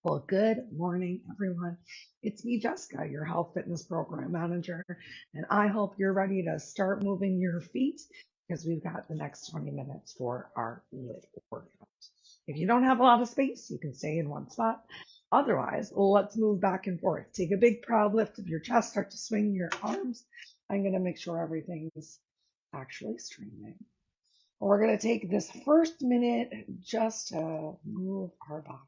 Well, good morning, everyone. It's me, Jessica, your health fitness program manager, and I hope you're ready to start moving your feet because we've got the next 20 minutes for our LIIT workout. If you don't have a lot of space, you can stay in one spot. Otherwise, let's move back and forth. Take a big proud lift of your chest, start to swing your arms. I'm going to make sure everything's actually streaming. We're going to take this first minute just to move our body.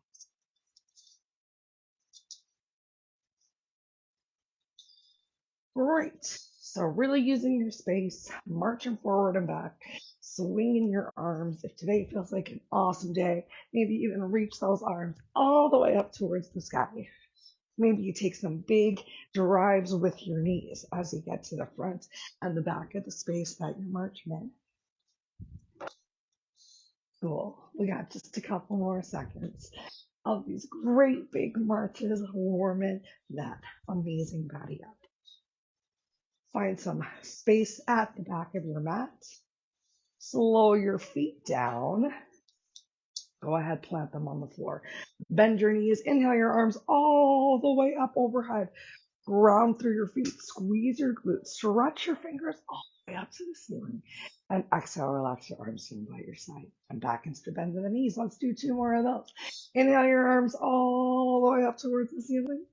Great. So really using your space, marching forward and back, swinging your arms. If today feels like an awesome day, maybe even reach those arms all the way up towards the sky. Maybe you take some big drives with your knees as you get to the front and the back of the space that you're marching in. Cool. We got just a couple more seconds of these great big marches warming that amazing body up. Find some space at the back of your mat. Slow your feet down. Go ahead, plant them on the floor. Bend your knees. Inhale your arms all the way up overhead. Ground through your feet. Squeeze your glutes. Stretch your fingers all the way up to the ceiling. And exhale, relax your arms down by your side. And back into the bend of the knees. Let's do 2 more of those. Inhale your arms all the way up towards the ceiling.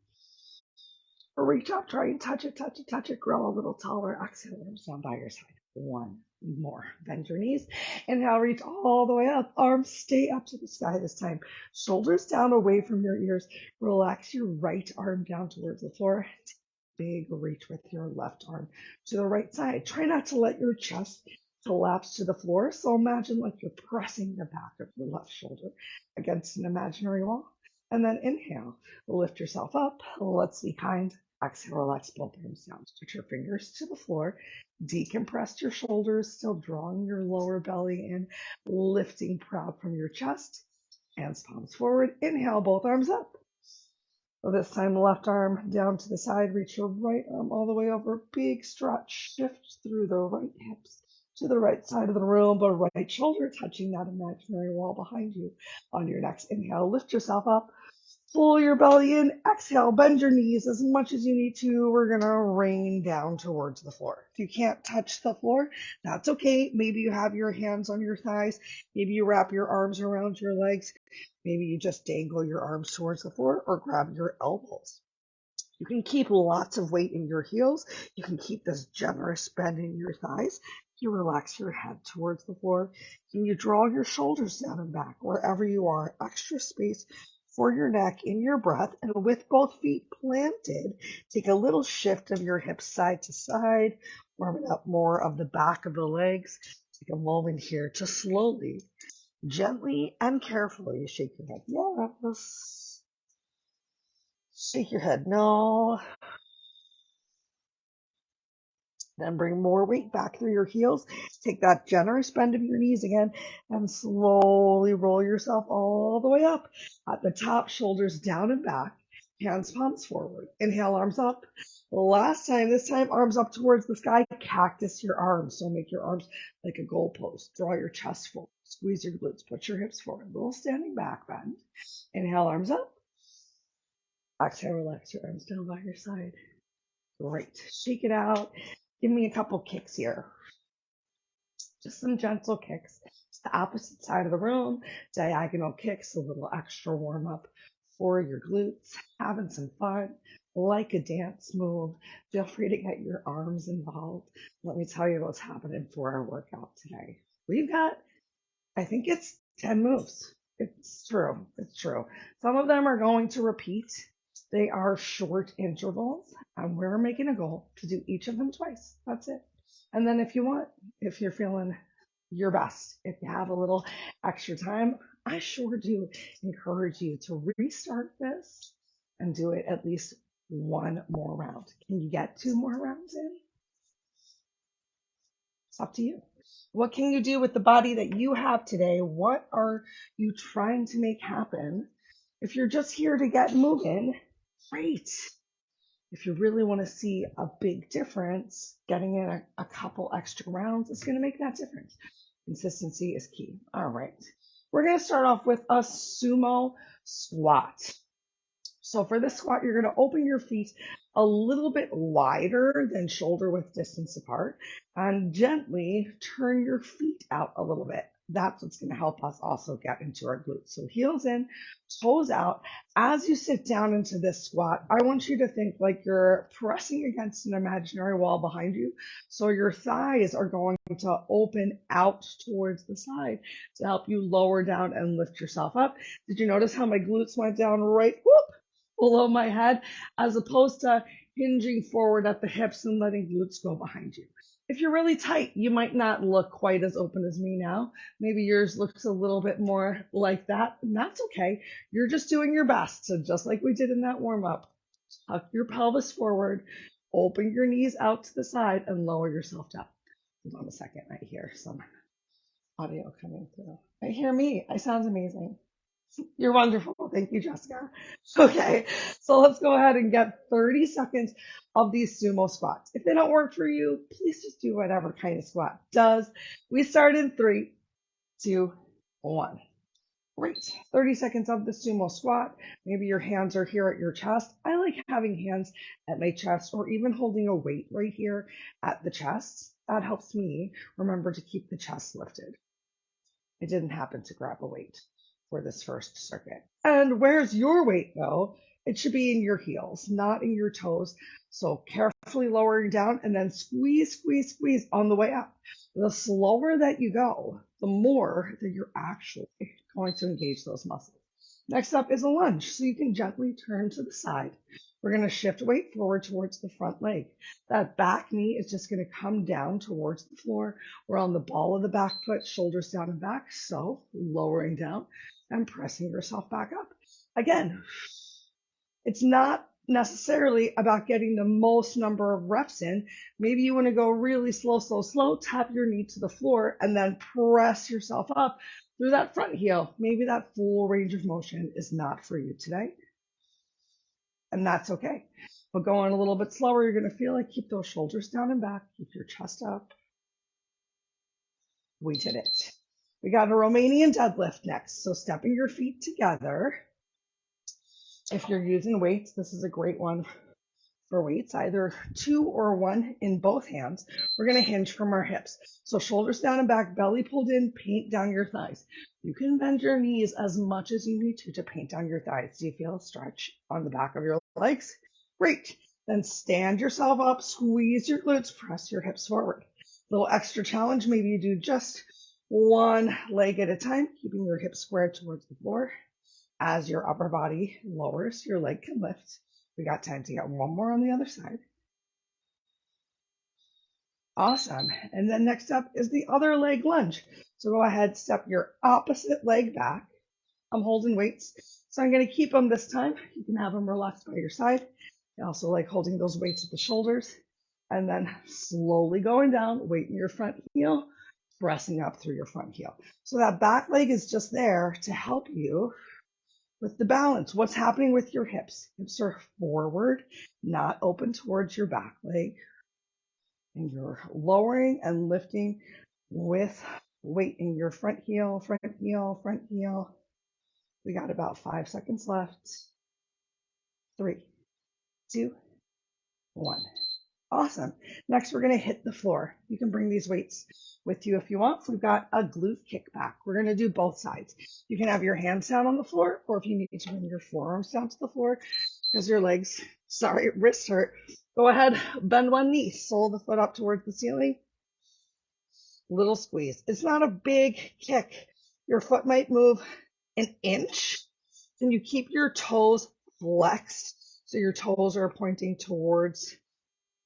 Reach up, try and touch it, touch it, touch it. Grow a little taller. Exhale, arms down by your side. 1 more. Bend your knees. Inhale, reach all the way up. Arms stay up to the sky this time. Shoulders down away from your ears. Relax your right arm down towards the floor. Big reach with your left arm to the right side. Try not to let your chest collapse to the floor. So imagine like you're pressing the back of your left shoulder against an imaginary wall. And then inhale, lift yourself up. Let's be kind. Exhale, relax both arms down. Put your fingers to the floor. Decompress your shoulders, still drawing your lower belly in, lifting proud from your chest. Hands palms forward. Inhale, both arms up. This time, left arm down to the side. Reach your right arm all the way over. Big stretch. Shift through the right hips to the right side of the room, but right shoulder touching that imaginary wall behind you. On your next inhale, lift yourself up. Pull your belly in. Exhale, bend your knees as much as you need to. We're going to rain down towards the floor. If you can't touch the floor, that's okay. Maybe you have your hands on your thighs. Maybe you wrap your arms around your legs. Maybe you just dangle your arms towards the floor or grab your elbows. You can keep lots of weight in your heels. You can keep this generous bend in your thighs. You relax your head towards the floor. Can you draw your shoulders down and back wherever you are? Extra space for your neck in your breath. And with both feet planted, take a little shift of your hips side to side, warming up more of the back of the legs. Take a moment here to slowly, gently, and carefully shake your head. Yes. Shake your head. No. Then bring more weight back through your heels. Take that generous bend of your knees again and slowly roll yourself all the way up. At the top, shoulders down and back, hands palms forward. Inhale, arms up. Last time, this time, arms up towards the sky. Cactus your arms. So make your arms like a goalpost. Draw your chest forward. Squeeze your glutes. Put your hips forward. Little standing back bend. Inhale, arms up. Exhale, relax your arms down by your side. Great. Shake it out. Give me a couple kicks here. Just some gentle kicks. It's the opposite side of the room. Diagonal kicks, a little extra warm up for your glutes. Having some fun, like a dance move. Feel free to get your arms involved. Let me tell you what's happening for our workout today. We've got, I think it's 10 moves. It's true. It's true. Some of them are going to repeat. They are short intervals, and we're making a goal to do each of them twice. That's it. And then if you want, if you're feeling your best, if you have a little extra time, I sure do encourage you to restart this and do it at least 1 more round. Can you get 2 more rounds in? It's up to you. What can you do with the body that you have today? What are you trying to make happen? If you're just here to get moving, great. If you really want to see a big difference, getting in a couple extra rounds is going to make that difference. Consistency is key. All right. We're going to start off with a sumo squat. So for this squat, you're going to open your feet a little bit wider than shoulder width distance apart and gently turn your feet out a little bit. That's what's going to help us also get into our glutes. So heels in, toes out. As you sit down into this squat, I want you to think like you're pressing against an imaginary wall behind you. So your thighs are going to open out towards the side to help you lower down and lift yourself up. Did you notice how my glutes went down right below my head, as opposed to hinging forward at the hips and letting glutes go behind you? If you're really tight, you might not look quite as open as me now. Maybe yours looks a little bit more like that, and that's okay. You're just doing your best. So just like we did in that warm up, tuck your pelvis forward, open your knees out to the side, and lower yourself down. Hold on a second. I hear some audio coming through. I hear me. I sound amazing. You're wonderful. Thank you, Jessica. Okay, so let's go ahead and get 30 seconds of these sumo squats. If they don't work for you, please just do whatever kind of squat does. We start in 3, 2, 1. Great. 30 seconds of the sumo squat. Maybe your hands are here at your chest. I like having hands at my chest or even holding a weight right here at the chest. That helps me remember to keep the chest lifted. I didn't happen to grab a weight for this first circuit. And where's your weight though? It should be in your heels, not in your toes. So carefully lowering down and then squeeze, squeeze, squeeze on the way up. The slower that you go, the more that you're actually going to engage those muscles. Next up is a lunge. So you can gently turn to the side. We're going to shift weight forward towards the front leg. That back knee is just going to come down towards the floor. We're on the ball of the back foot, shoulders down and back. So lowering down and pressing yourself back up. Again, it's not necessarily about getting the most number of reps in. Maybe you want to go really slow, slow, slow, tap your knee to the floor and then press yourself up through that front heel. Maybe that full range of motion is not for you today. And that's okay. But going a little bit slower, you're going to feel like keep those shoulders down and back, keep your chest up. We did it. We got a Romanian deadlift next. So stepping your feet together. If you're using weights, this is a great one for weights, either 2 or 1 in both hands. We're going to hinge from our hips. So shoulders down and back, belly pulled in, paint down your thighs. You can bend your knees as much as you need to paint down your thighs. Do you feel a stretch on the back of your legs? Great. Then stand yourself up, squeeze your glutes, press your hips forward. Little extra challenge, maybe you do just one leg at a time, keeping your hips squared towards the floor. As your upper body lowers, your leg can lift. We got time to get one more on the other side. Awesome. And then next up is the other leg lunge. So go ahead, step your opposite leg back. I'm holding weights, so I'm going to keep them this time. You can have them relaxed by your side. I also like holding those weights at the shoulders. And then slowly going down, weight in your front heel, pressing up through your front heel. So that back leg is just there to help you with the balance. What's happening with your hips? Hips are forward, not open towards your back leg. And you're lowering and lifting with weight in your front heel, front heel, front heel. We got about 5 seconds left. 3, 2, 1. Awesome. Next, we're going to hit the floor. You can bring these weights with you if you want. We've got a glute kickback. We're going to do both sides. You can have your hands down on the floor, or if you need to bring your forearms down to the floor because your wrists hurt, go ahead, bend one knee, sole the foot up towards the ceiling. Little squeeze. It's not a big kick. Your foot might move an inch. Then you keep your toes flexed, so your toes are pointing towards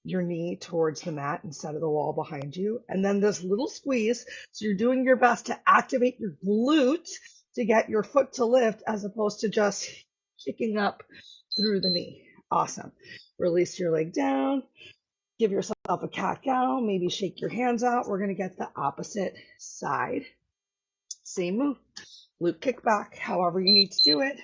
your knee, towards the mat instead of the wall behind you. And then this little squeeze. So you're doing your best to activate your glute to get your foot to lift as opposed to just kicking up through the knee. Awesome. Release your leg down. Give yourself a cat-cow. Maybe shake your hands out. We're going to get the opposite side. Same move. Glute kick back, however you need to do it.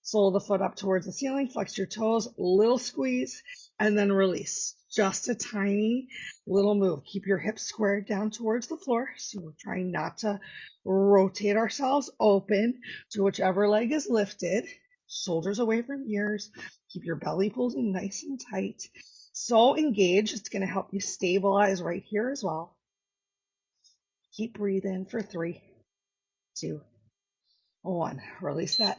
Sole the foot up towards the ceiling. Flex your toes. Little squeeze. And then release. Just a tiny little move. Keep your hips squared down towards the floor. So we're trying not to rotate ourselves open to whichever leg is lifted. Shoulders away from ears. Keep your belly pulled in nice and tight. So engaged, it's going to help you stabilize right here as well. Keep breathing for 3, 2, 1. Release that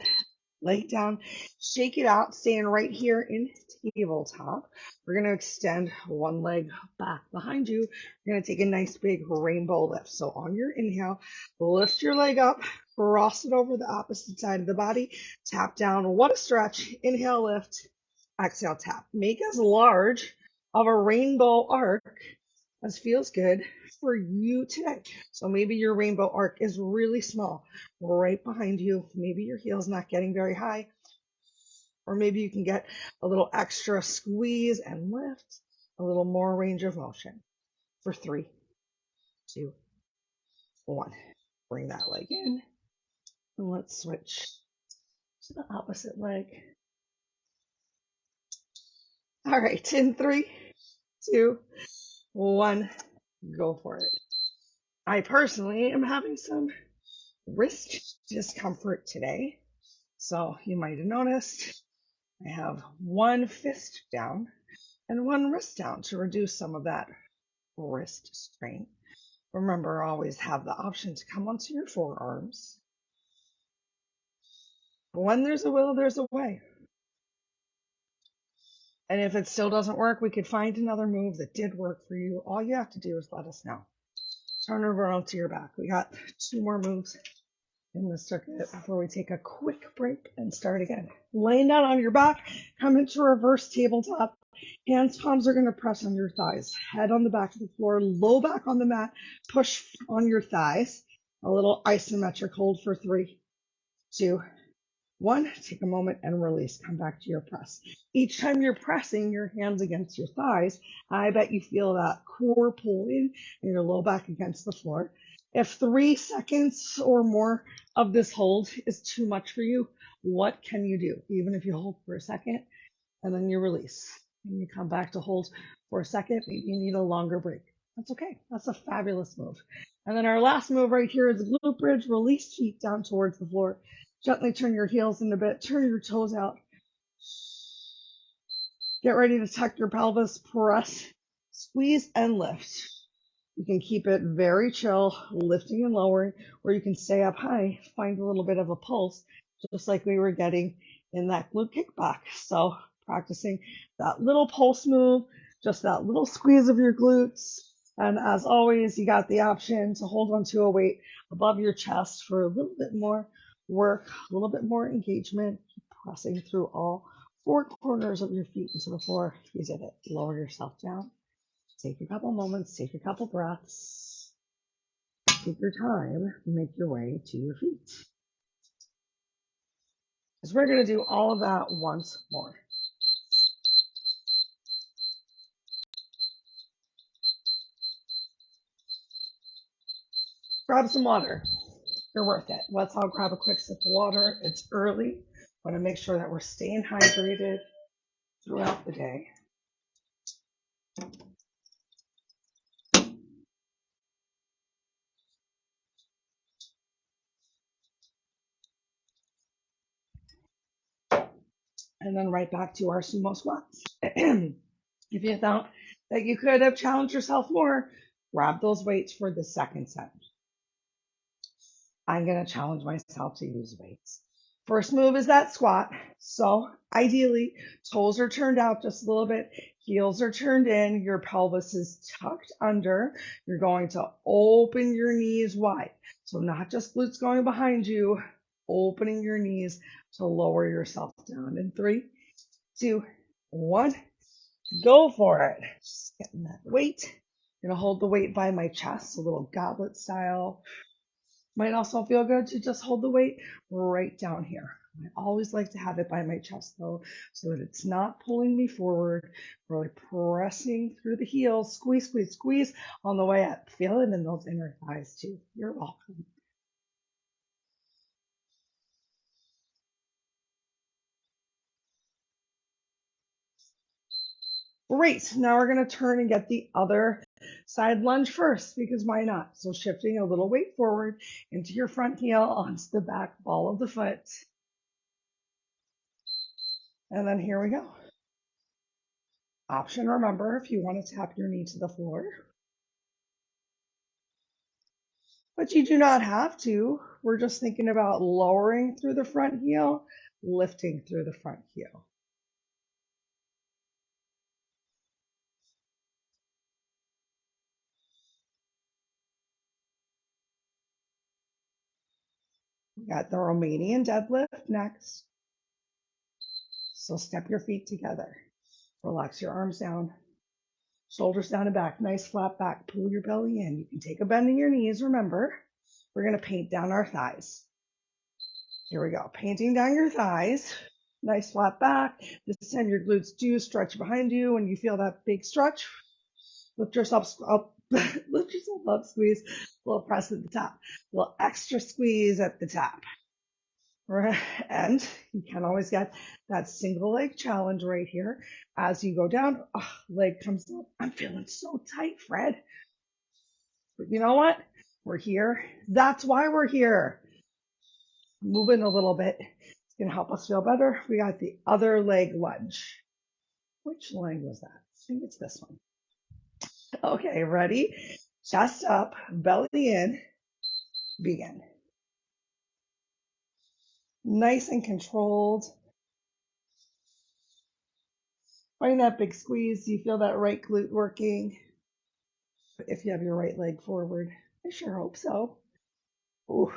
leg down, shake it out, staying right here in tabletop. We're going to extend one leg back behind you. You're going to take a nice big rainbow lift. So on your inhale, lift your leg up, cross it over the opposite side of the body, tap down. What a stretch. Inhale, lift, exhale, tap. Make as large of a rainbow arc as feels good for you today. So maybe your rainbow arc is really small, right behind you. Maybe your heel's not getting very high, or maybe you can get a little extra squeeze and lift, a little more range of motion for 3, 2, 1. Bring that leg in, and let's switch to the opposite leg. All right, in 3, 2, 1, go for it. I personally am having some wrist discomfort today. So you might have noticed I have one fist down and one wrist down to reduce some of that wrist strain. Remember, always have the option to come onto your forearms. When there's a will, there's a way. And if it still doesn't work, we could find another move that did work for you. All you have to do is let us know. Turn over onto your back. We got 2 more moves in the circuit before we take a quick break and start again. Laying down on your back, come into reverse tabletop. Hands, palms are going to press on your thighs. Head on the back of the floor, low back on the mat. Push on your thighs. A little isometric hold for 3, 2, 1. Take a moment and release. Come back to your press. Each time you're pressing your hands against your thighs, I bet you feel that core pull in and your low back against the floor. If 3 seconds or more of this hold is too much for you, what can you do? Even if you hold for a second and then you release and you come back to hold for a second, maybe you need a longer break. That's okay. That's a fabulous move. And then our last move right here is glute bridge. Release feet down towards the floor. Gently turn your heels in a bit. Turn your toes out. Get ready to tuck your pelvis. Press, squeeze, and lift. You can keep it very chill, lifting and lowering, or you can stay up high, find a little bit of a pulse, just like we were getting in that glute kickback. So practicing that little pulse move, just that little squeeze of your glutes. And as always, you got the option to hold onto a weight above your chest for a little bit more work, a little bit more engagement. Keep pressing through all 4 corners of your feet into the floor. You did it. Lower yourself down. Take a couple moments, take a couple breaths. Take your time, make your way to your feet. Because we're going to do all of that once more. Grab some water. You're worth it. Let's all grab a quick sip of water. It's early. Want to make sure that we're staying hydrated throughout the day. And then right back to our sumo squats. If you thought that you could have challenged yourself more, grab those weights for the second set. I'm going to challenge myself to use weights. First move is that squat. So ideally, toes are turned out just a little bit. Heels are turned in. Your pelvis is tucked under. You're going to open your knees wide. So not just glutes going behind you, opening your knees to lower yourself down. In 3, 2, 1, go for it. Just getting that weight. I'm going to hold the weight by my chest, a little goblet style. Might also feel good to just hold the weight right down here. I always like to have it by my chest though, so that it's not pulling me forward, really pressing through the heels, squeeze, squeeze, squeeze on the way up. Feel it in those inner thighs too. You're welcome. Great, now we're gonna turn and get the other side lunge first, because why not? So shifting a little weight forward into your front heel onto the back ball of the foot. And then here we go. Option, remember, if you want to tap your knee to the floor, but you do not have to. We're just thinking about lowering through the front heel, lifting through the front heel. We got the Romanian deadlift next. So step your feet together. Relax your arms down, shoulders down and back, nice flat back. Pull your belly in. You can take a bend in your knees. Remember, we're going to paint down our thighs. Here we go. Painting down your thighs. Nice flat back. This time your glutes do stretch behind you. When you feel that big stretch, lift yourself up, lift yourself up, squeeze, a little press at the top, a little extra squeeze at the top. And you can always get that single leg challenge right here. As you go down, leg comes up. I'm feeling so tight, Fred. But you know what? We're here. That's why we're here. Moving a little bit. It's going to help us feel better. We got the other leg lunge. Which leg was that? I think it's this one. Okay, ready? Chest up, belly in, begin. Nice and controlled. Find that big squeeze. Do you feel that right glute working? If you have your right leg forward, I sure hope so. Ooh,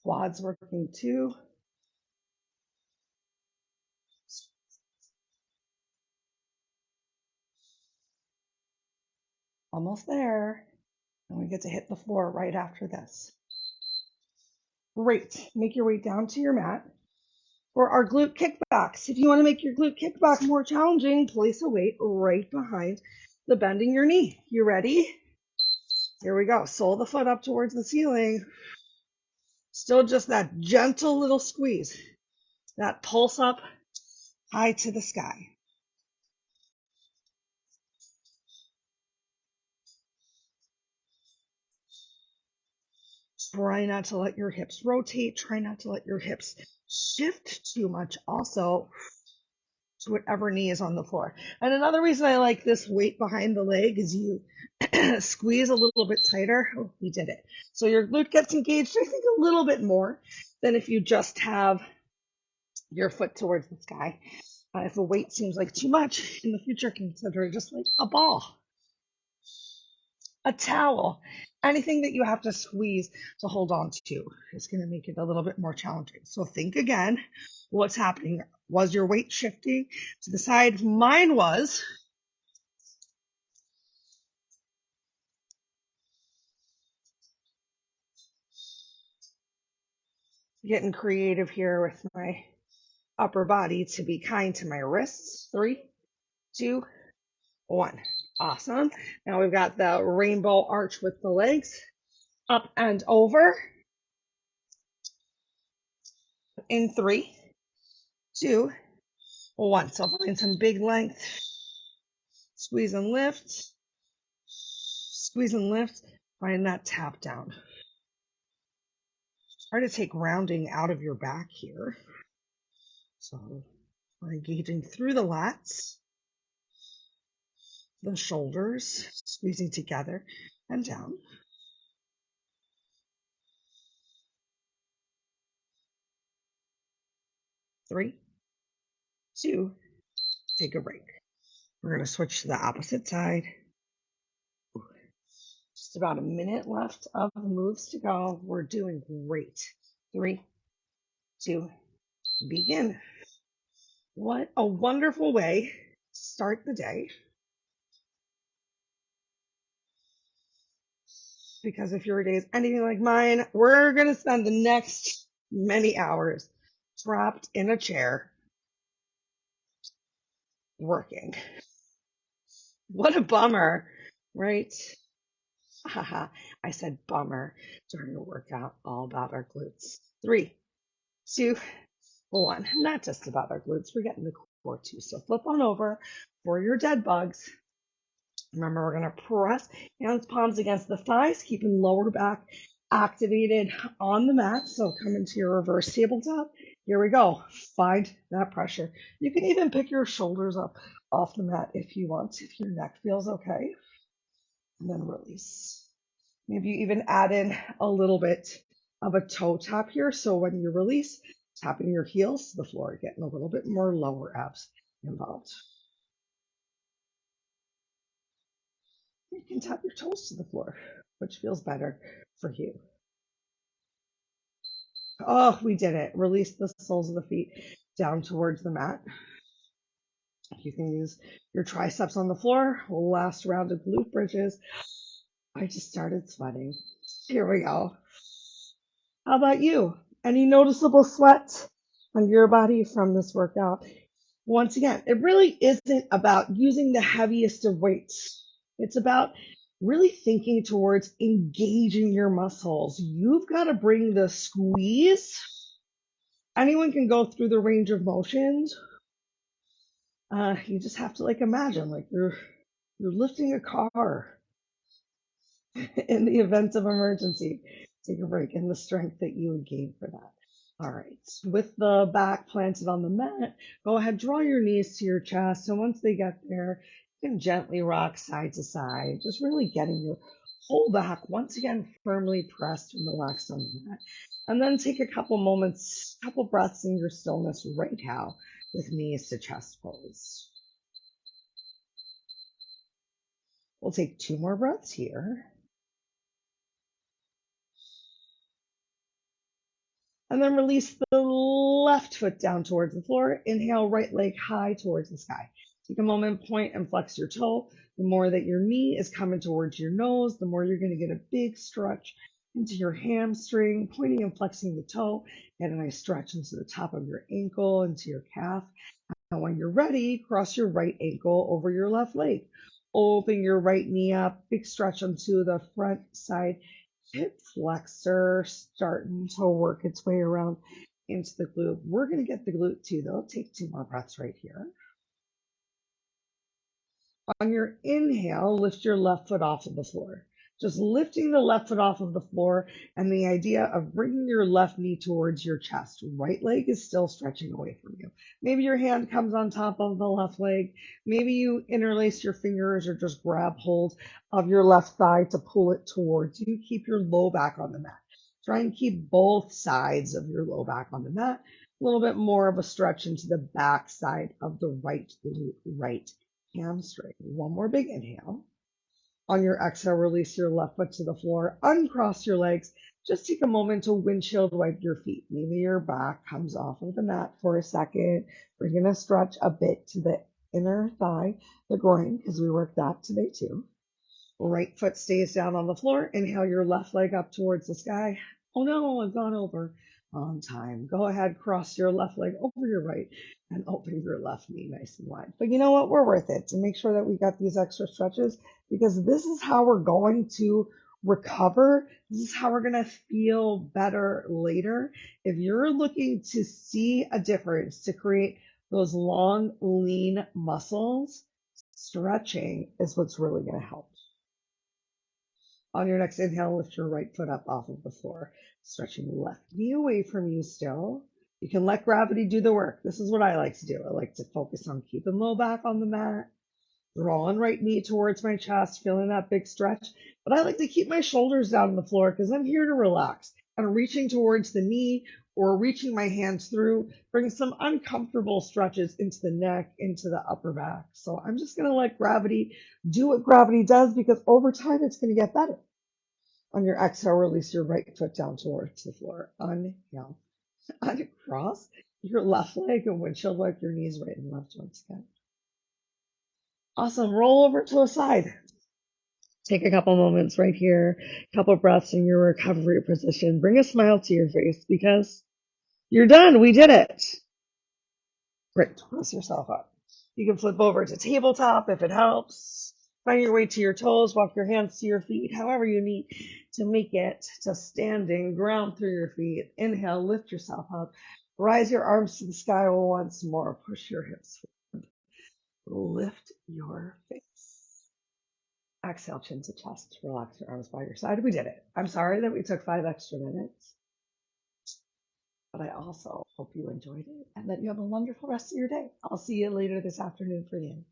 quads working too. Almost there. And we get to hit the floor right after this. Great. Make your way down to your mat. For our glute kickbacks, if you want to make your glute kickback more challenging, place a weight right behind the bending your knee. You ready? Here we go. Sole the foot up towards the ceiling. Still just that gentle little squeeze. That pulse up high to the sky. Try not to let your hips rotate. Try not to let your hips shift too much also to whatever knee is on the floor. And another reason I like this weight behind the leg is you squeeze a little bit tighter. Oh, we did it. So your glute gets engaged, I think, a little bit more than if you just have your foot towards the sky. If a weight seems like too much, in the future, consider just like a ball, a towel, anything that you have to squeeze to hold on to is going to make it a little bit more challenging. So think again, what's happening? Was your weight shifting to the side? Mine was. Getting creative here with my upper body to be kind to my wrists. 3, 2, 1. Awesome. Now we've got the rainbow arch with the legs up and over. In 3, 2, 1. So find some big length. Squeeze and lift. Squeeze and lift. Find that tap down. Try to take rounding out of your back here. So we're engaging through the lats, the shoulders, squeezing together and down. 3, 2, take a break. We're going to switch to the opposite side. Just about a minute left of moves to go. We're doing great. 3, 2, begin. What a wonderful way to start the day. Because if your day is anything like mine, we're going to spend the next many hours trapped in a chair working. What a bummer, right? Haha, I said bummer during a workout all about our glutes. 3, 2, 1. Not just about our glutes, we're getting the core too. So flip on over for your dead bugs. Remember, we're going to press hands, palms against the thighs, keeping lower back activated on the mat. So come into your reverse tabletop. Here we go. Find that pressure. You can even pick your shoulders up off the mat if you want, if your neck feels okay. And then release. Maybe you even add in a little bit of a toe tap here. So when you release, tapping your heels to the floor, getting a little bit more lower abs involved. You can tap your toes to the floor, which feels better for you. Oh, we did it. Release the soles of the feet down towards the mat. You can use your triceps on the floor. Last round of glute bridges. I just started sweating. Here we go. How about you? Any noticeable sweat on your body from this workout? Once again, it really isn't about using the heaviest of weights. It's about really thinking towards engaging your muscles. You've got to bring the squeeze. Anyone can go through the range of motions. You just have to imagine you're lifting a car in the event of emergency. Take a break in the strength that you would gain for that. All right, with the back planted on the mat, go ahead, draw your knees to your chest. And once they get there, you can gently rock side to side, just really getting your whole back once again firmly pressed and relaxed on the mat. And then take a couple moments, couple breaths in your stillness right now with knees to chest pose. We'll take 2 more breaths here. And then release the left foot down towards the floor. Inhale, right leg high towards the sky. Take a moment, point and flex your toe. The more that your knee is coming towards your nose, the more you're going to get a big stretch into your hamstring, pointing and flexing the toe. Get a nice stretch into the top of your ankle, into your calf. Now, when you're ready, cross your right ankle over your left leg. Open your right knee up, big stretch onto the front side hip flexor, starting to work its way around into the glute. We're going to get the glute too, though. Take 2 more breaths right here. On your inhale, lift your left foot off of the floor. Just lifting the left foot off of the floor and the idea of bringing your left knee towards your chest. Right leg is still stretching away from you. Maybe your hand comes on top of the left leg. Maybe you interlace your fingers or just grab hold of your left thigh to pull it towards you. Keep your low back on the mat. Try and keep both sides of your low back on the mat. A little bit more of a stretch into the back side of the right glute, right hamstring. 1 more big inhale. On your exhale, release your left foot to the floor, uncross your legs. Just take a moment to windshield wipe your feet. Maybe your back comes off of the mat for a second. We're going to stretch a bit to the inner thigh, the groin, because we worked that today too. Right foot stays down on the floor. Inhale your left leg up towards the sky. Oh no, I've gone over on time. Go ahead, cross your left leg over your right and open your left knee nice and wide. But you know what? We're worth it to make sure that we got these extra stretches because this is how we're going to recover. This is how we're going to feel better later. If you're looking to see a difference, to create those long, lean muscles, stretching is what's really going to help. On your next inhale, lift your right foot up off of the floor, stretching left knee away from you still. You can let gravity do the work. This is what I like to do. I like to focus on keeping low back on the mat, drawing right knee towards my chest, feeling that big stretch. But I like to keep my shoulders down on the floor because I'm here to relax. And reaching towards the knee or reaching my hands through brings some uncomfortable stretches into the neck, into the upper back. So I'm just going to let gravity do what gravity does because over time it's going to get better. On your exhale, release your right foot down towards the floor. Inhale. Uncross your left leg and windshield wipe your knees right and left once again. Awesome. Roll over to a side. Take a couple moments right here, couple breaths in your recovery position. Bring a smile to your face because you're done. We did it. Great. Press yourself up. You can flip over to tabletop if it helps. Find your way to your toes. Walk your hands to your feet, however you need to make it to standing. Ground through your feet. Inhale, lift yourself up. Rise your arms to the sky once more. Push your hips forward. Lift your face. Exhale, chin to chest. Relax your arms by your side. We did it. I'm sorry that we took 5 extra minutes. but I also hope you enjoyed it and that you have a wonderful rest of your day. I'll see you later this afternoon for dinner.